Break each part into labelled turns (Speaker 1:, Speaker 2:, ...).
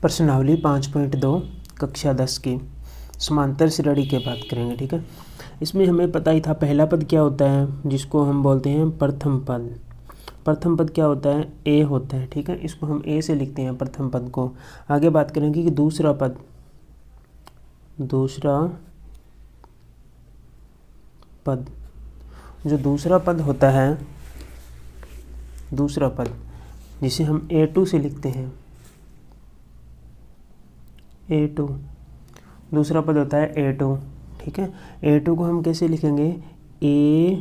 Speaker 1: प्रश्नावली 5.2 कक्षा 10 की समांतर श्रेणी की बात करेंगे। ठीक है, इसमें हमें पता ही था पहला पद क्या होता है, जिसको हम बोलते हैं प्रथम पद। प्रथम पद क्या होता है, ए होता है। ठीक है, इसको हम ए से लिखते हैं प्रथम पद को। आगे बात करेंगे कि दूसरा पद जो दूसरा पद होता है, दूसरा पद जिसे हम A2 से लिखते हैं, A2 दूसरा पद होता है A2। ठीक है, A2 को हम कैसे लिखेंगे, A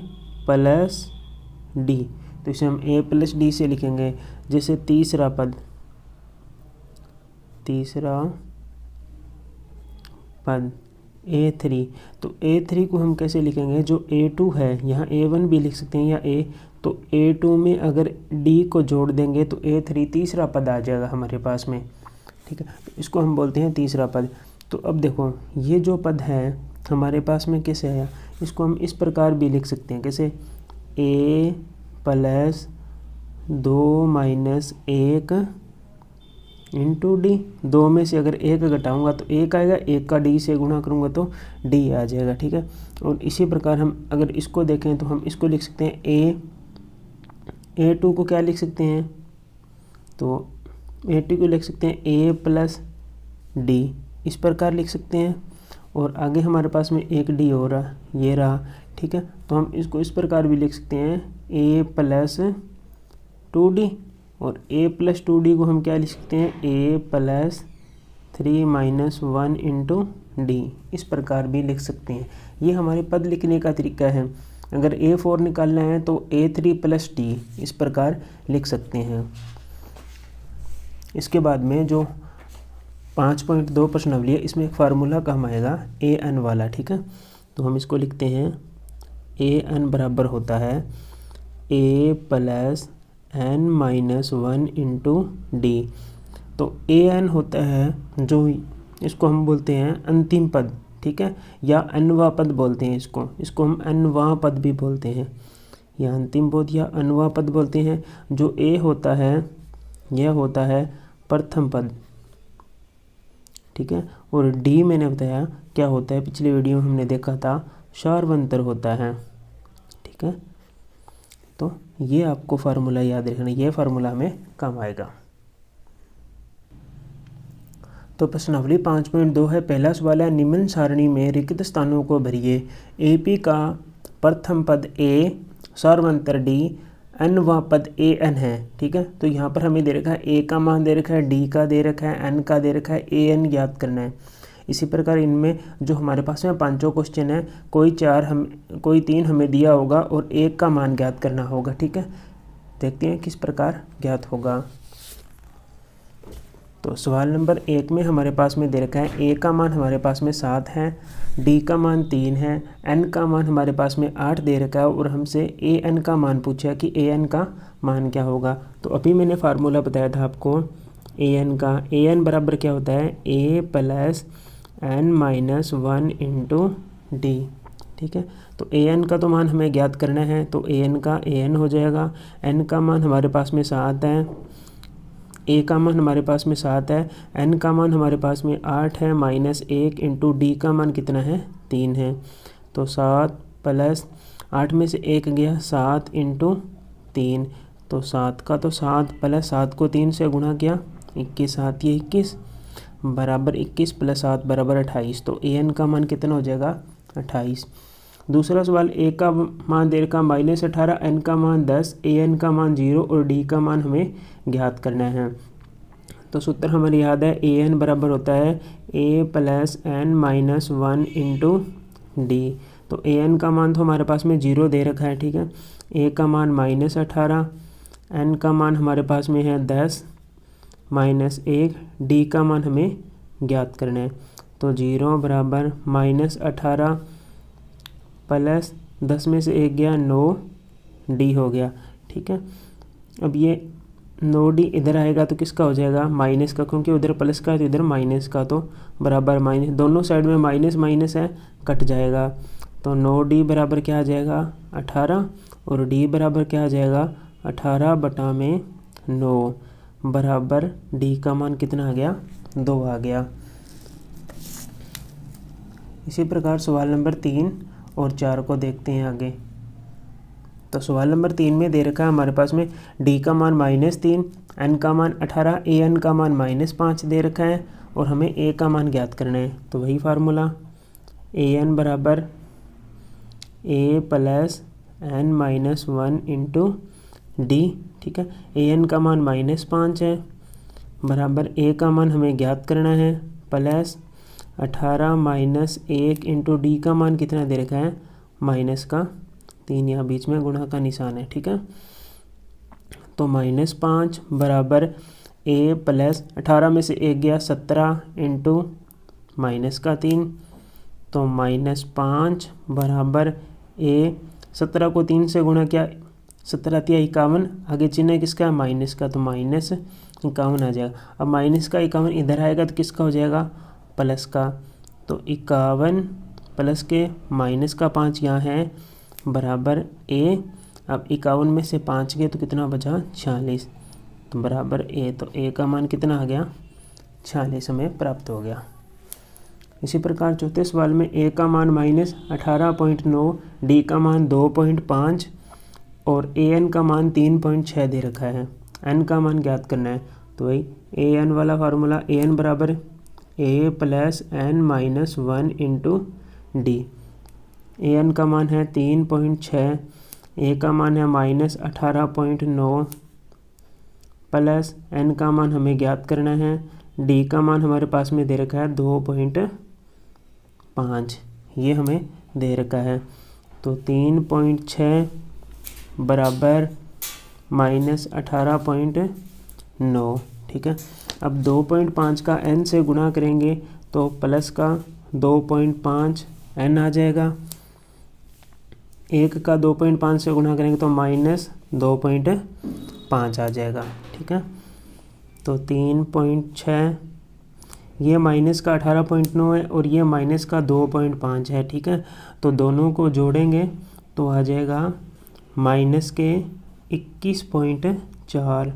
Speaker 1: प्लस डी, तो इसे हम A प्लस डी से लिखेंगे। जैसे तीसरा पद A3, तो A3 को हम कैसे लिखेंगे, जो A2 है यहाँ A1 भी लिख सकते हैं या A, तो A2 में अगर D को जोड़ देंगे तो A3 तीसरा पद आ जाएगा हमारे पास में। ठीक है, तो इसको हम बोलते हैं तीसरा पद। तो अब देखो ये जो पद है हमारे पास में कैसे आया, इसको हम इस प्रकार भी लिख सकते हैं, कैसे A plus 2 minus 1 into D. 2 में से अगर 1 घटाऊंगा तो 1 आएगा, 1 का डी से गुणा करूंगा तो डी आ जाएगा। ठीक है, और इसी प्रकार हम अगर इसको देखें तो हम इसको लिख सकते हैं A2 को क्या लिख सकते हैं, तो A2 को लिख सकते हैं A प्लस डी, इस प्रकार लिख सकते हैं। और आगे हमारे पास में एक डी हो रहा, ये रहा। ठीक है, तो हम इसको इस प्रकार भी लिख सकते हैं A प्लस 2D, और A प्लस 2D को हम क्या लिख सकते हैं, A plus 3 minus 1 into D, इस प्रकार भी लिख सकते हैं। ये हमारे पद लिखने का तरीका है। अगर A4 निकालना है तो A3 प्लस डी, इस प्रकार लिख सकते हैं। इसके बाद में जो 5.2 प्रश्नावली है, इसमें एक फार्मूला काम आएगा AN वाला। ठीक है, तो हम इसको लिखते हैं AN बराबर होता है A plus n minus 1 into D. तो AN होता है जो, इसको हम बोलते हैं अंतिम पद। ठीक है, या अनवा पद बोलते हैं इसको हम अनवा पद भी बोलते हैं, या अंतिम पद या अनवा पद बोलते हैं। जो A होता है यह होता है प्रथम पद। ठीक है, और D मैंने बताया क्या होता है, पिछले वीडियो में हमने देखा था सार्वंतर होता है। ठीक है, तो ये आपको फार्मूला याद रखना, ये फार्मूला हमें काम आएगा। तो प्रश्नावली 5.2 है, पहला सवाल है, निम्न सारणी में रिक्त स्थानों को भरिए। AP का प्रथम पद A, सार्वंतर D, अनवा पद AN है। ठीक है, तो यहाँ पर हमें दे रखा है A का मान दे रखा है, D का दे रखा है, N का दे रखा है, AN ज्ञात करना है। इसी प्रकार इनमें जो हमारे पास में 5 क्वेश्चन है, कोई 3 हमें दिया होगा और 1 का मान ज्ञात करना होगा। ठीक है, देखते हैं किस प्रकार ज्ञात होगा। तो सवाल नंबर 1 में हमारे पास में दे रखा है A का मान हमारे पास में 7 है, D का मान 3 है, N का मान हमारे पास में 8 दे रखा है, और हमसे AN का मान पूछा कि AN का मान क्या होगा। तो अभी मैंने फार्मूला बताया था आपको AN का। AN बराबर क्या होता है, A plus n minus 1 into D. ठीक है, तो AN का तो मान हमें ज्ञात करना है, तो AN का AN हो जाएगा। N का मान हमारे पास में 7 है, A का मान हमारे पास में 7 है, N का मान हमारे पास में 8 है, माइनस 1 इंटू डी का मान कितना है, 3 है। तो 7 प्लस 8 में से 1 गया, 7 इंटू 3, तो 7 का तो 7 प्लस 7 को 3 से गुणा किया, 21, 7 ये 21 बराबर 21 प्लस 7 बराबर 28। तो AN का मान कितना हो जाएगा, 28। दूसरा सवाल, A का मान दे रखा माइनस 18, N का मान 10, AN का मान 0 और D का मान हमें ज्ञात करना है। तो सूत्र हमें याद है, AN बराबर होता है A plus n minus 1 into D. तो AN का मान तो हमारे पास में 0 दे रखा है। ठीक है, A का मान माइनस 18, N का मान हमारे पास में है 10 माइनस 1, D का मान हमें ज्ञात करना है। तो 0 बराबर माइनस 18 प्लस 10 में से 1 गया, 9D हो गया। ठीक है, अब ये 9D इधर आएगा तो किसका हो जाएगा, माइनस का, क्योंकि उधर प्लस का है तो इधर माइनस का, तो बराबर माइनस, दोनों साइड में माइनस माइनस है, कट जाएगा। तो 9D बराबर क्या आ जाएगा, 18, और D बराबर क्या आ जाएगा, 18 बटा में 9 बराबर D का मान कितना आ गया, 2 आ गया। इसी प्रकार सवाल नंबर 3 और 4 को देखते हैं आगे। तो सवाल नंबर 3 में दे रखा है हमारे पास में डी का मान -3, एन का मान 18, ए एन का मान -5 दे रखा है और हमें ए का मान ज्ञात करना है। तो वही फार्मूला ए एन बराबर ए प्लस एन -1 इंटू डी। ठीक है, ए एन का मान -5 है बराबर ए का मान हमें ज्ञात करना है प्लस 18 - 1 इंटू डी का मान कितना दे रखा है -3, यहाँ बीच में गुणा का निशान है। ठीक है, तो -5 बराबर ए प्लस 18 में से 1 गया 17 इंटू -3, तो -5 बराबर ए 17 को 3 से गुणा किया 17 × 51, आगे चिन्ह है किसका माइनस का, तो -51 आ जाएगा। अब माइनस का 51 इधर आएगा तो किसका हो जाएगा प्लस का, तो 51 प्लस के माइनस का 5 यहाँ है बराबर ए। अब 51 में से 5 गए तो कितना बचा 46, तो बराबर ए। तो ए का मान कितना आ गया 46 हमें प्राप्त हो गया। इसी प्रकार चौथे सवाल में ए का मान -18.9, डी का मान 2.5 और ए एन का मान 3.6 दे रखा है। एन का मान ज्ञात करना है। तो वही ए एन वाला फार्मूला, ए एन बराबर ए plus N -1 into d. A N का मान है 3.6, ए का मान है -18.9 प्लस एन का मान हमें ज्ञात करना है। डी का मान हमारे पास में दे रखा है 2.5, ये हमें दे रखा है। तो 3.6 बराबर -18.9। ठीक है, अब 2.5 का n से गुणा करेंगे तो प्लस का 2.5 n आ जाएगा। 1 का 2.5 से गुणा करेंगे तो -2.5 आ जाएगा। ठीक है, तो 3.6, ये माइनस का 18.9 है और ये माइनस का 2.5 है। ठीक है, तो दोनों को जोड़ेंगे तो आ जाएगा माइनस के 21.4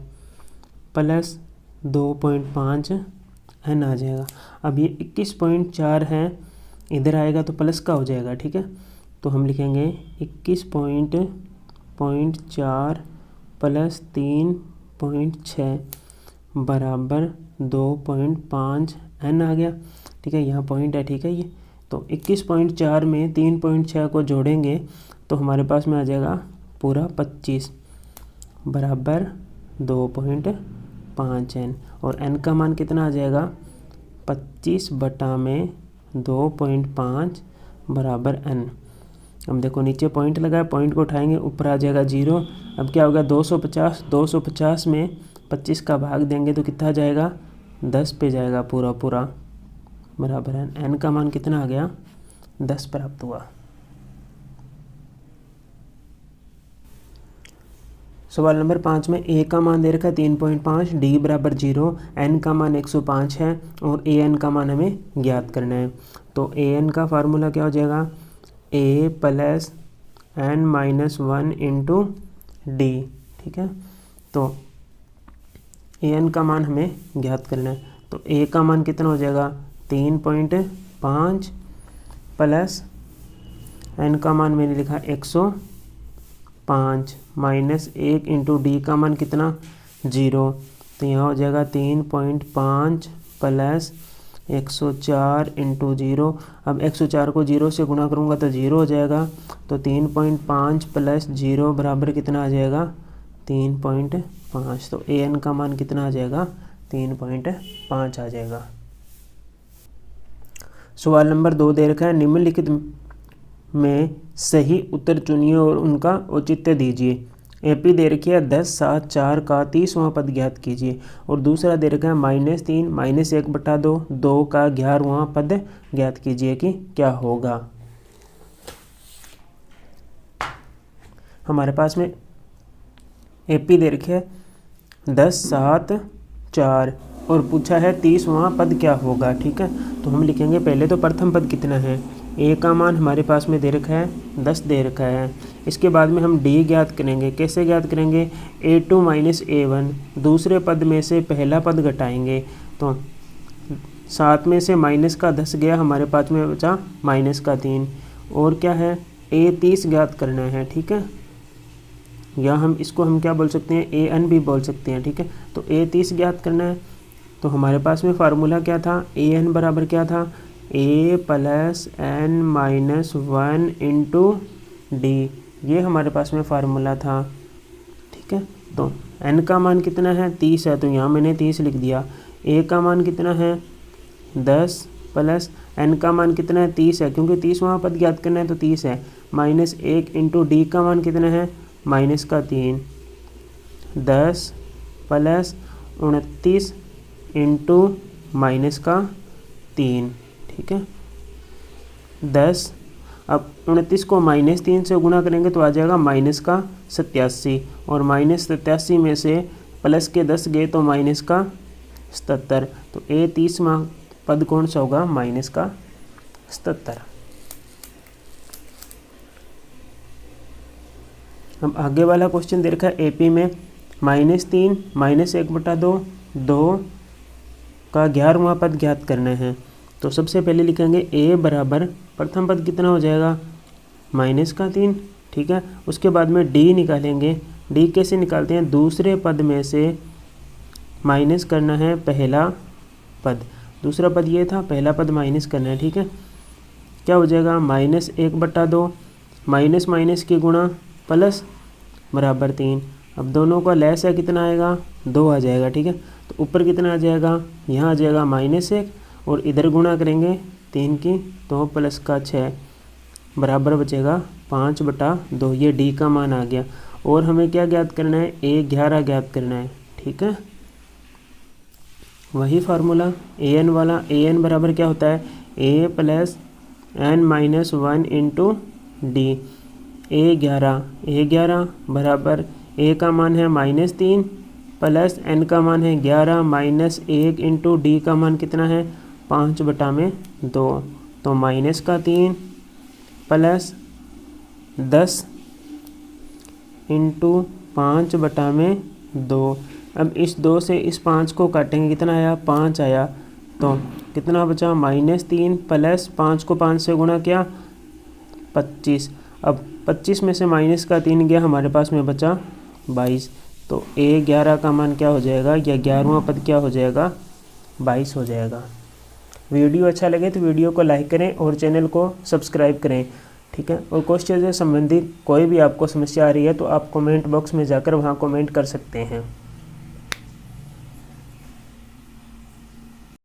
Speaker 1: प्लस 2.5 n आ जाएगा। अब ये 21.4 है, इधर आएगा तो प्लस का हो जाएगा। ठीक है, तो हम लिखेंगे 21.4 प्लस 3.6 बराबर 2.5 n आ गया। ठीक है, यहाँ पॉइंट है। ठीक है, ये तो 21.4 में 3.6 को जोड़ेंगे तो हमारे पास में आ जाएगा पूरा 25 बराबर 2.5 n, और n का मान कितना आ जाएगा 25 बटा में 2.5 बराबर n। अब देखो नीचे पॉइंट लगा है, पॉइंट को उठाएंगे ऊपर आ जाएगा 0। अब क्या होगा 250 में 25 का भाग देंगे तो कितना जाएगा 10 पे जाएगा पूरा बराबर n। n का मान कितना आ गया 10 प्राप्त हुआ। सवाल नंबर 5 में ए का मान दे रखा है 3.5, डी बराबर 0, एन का मान 105 है और ए एन का मान हमें ज्ञात करना है। तो ए एन का फार्मूला क्या हो जाएगा ए प्लस एन -1 इंटू डी। ठीक है, तो ए एन का मान हमें ज्ञात करना है। तो ए का मान कितना हो जाएगा 3.5 प्लस एन का मान मैंने लिखा 105 माइनस 1 इंटू डी का मान कितना 0। तो यहाँ हो जाएगा 3.5 प्लस 104 इंटू 0। अब 104 को 0 से गुणा करूँगा तो 0 हो जाएगा। तो 3.5 प्लस 0 बराबर कितना आ जाएगा 3.5। तो ए एन का मान कितना आ जाएगा 3.5 आ जाएगा। सवाल नंबर 2 दे रखा है निम्नलिखित में सही उत्तर चुनिए और उनका औचित्य दीजिए। एपी दे रखी है 10, 7, 4 का 30वां पद ज्ञात कीजिए, और दूसरा दे रखा है -3 -1/2 2 का 11वां पद ज्ञात कीजिए कि क्या होगा। हमारे पास में एपी दे रखी है 10, 7, 4 और पूछा है 30वां पद क्या होगा। ठीक है, तो हम लिखेंगे पहले तो प्रथम पद कितना है। ए का मान हमारे पास में दे रखा है 10 दे रखा है। इसके बाद में हम डी ज्ञात करेंगे। कैसे ज्ञात करेंगे A2 - A1, दूसरे पद में से पहला पद घटाएंगे तो 7 में से माइनस का 10 गया, हमारे पास में बचा माइनस का 3। और क्या है, ए 30 ज्ञात करना है, ठीक है, या हम क्या बोल सकते हैं, ए एन भी बोल सकते हैं, ठीक है। तो ए 30 ज्ञात करना है, तो हमारे पास में फार्मूला क्या था, ए एन बराबर क्या था, a plus n minus 1 into d, ये हमारे पास में फार्मूला था, ठीक है। तो एन का मान कितना है, 30 है, तो यहाँ मैंने 30 लिख दिया। ए का मान कितना है, 10 प्लस एन का मान कितना है, 30 है, क्योंकि 30वां पद ज्ञात करना है तो 30 है, माइनस 1 इंटू डी का मान कितना है, माइनस का 3, 10 प्लस 29 इंटू माइनस का 3, ठीक है, 10। अब 29 को -3 से गुणा करेंगे तो आ जाएगा माइनस का 87, और माइनस 87 में से प्लस के 10 गए तो माइनस का 77, तो ए 30वां पद कौन सा होगा, माइनस का 77। अब आगे वाला क्वेश्चन दे रखा है एपी में -3 -1/2 2 का 11वां पद ज्ञात करना है। तो सबसे पहले लिखेंगे ए बराबर, प्रथम पद कितना हो जाएगा, माइनस का 3, ठीक है। उसके बाद में डी निकालेंगे, डी कैसे निकालते हैं, दूसरे पद में से माइनस करना है पहला पद, दूसरा पद ये था, पहला पद माइनस करना है, ठीक है। क्या हो जाएगा, -1/2, माइनस माइनस की गुणा प्लस बराबर 3। अब दोनों का लेस है, कितना आएगा, 2 आ जाएगा, ठीक है। तो ऊपर कितना आ जाएगा, यहाँ आ जाएगा -1, और इधर गुणा करेंगे 3 की, तो प्लस का 6 बराबर बचेगा 5/2, ये डी का मान आ गया। और हमें क्या ज्ञात करना है, ए 11 ज्ञात करना है, ठीक है। वही फार्मूला ए एन वाला, ए एन बराबर क्या होता है, a plus n minus 1 into d, a 11 बराबर ए का मान है -3 प्लस एन का मान है 11 माइनस 1 इंटू डी का मान कितना है, 5/2, तो माइनस का 3 प्लस 10 इंटू 5/2। अब इस 2 से इस 5 को काटेंगे, कितना आया, 5 आया, तो कितना बचा, -3 प्लस 5 को 5 से गुणा किया 25। अब 25 में से माइनस का 3 गया, हमारे पास में बचा 22, तो ए 11 का मान क्या हो जाएगा, या 11वां पद क्या हो जाएगा, 22 हो जाएगा। वीडियो अच्छा लगे तो वीडियो को लाइक करें और चैनल को सब्सक्राइब करें, ठीक है। और क्वेश्चन से संबंधित कोई भी आपको समस्या आ रही है तो आप कमेंट बॉक्स में जाकर वहाँ कमेंट कर सकते हैं।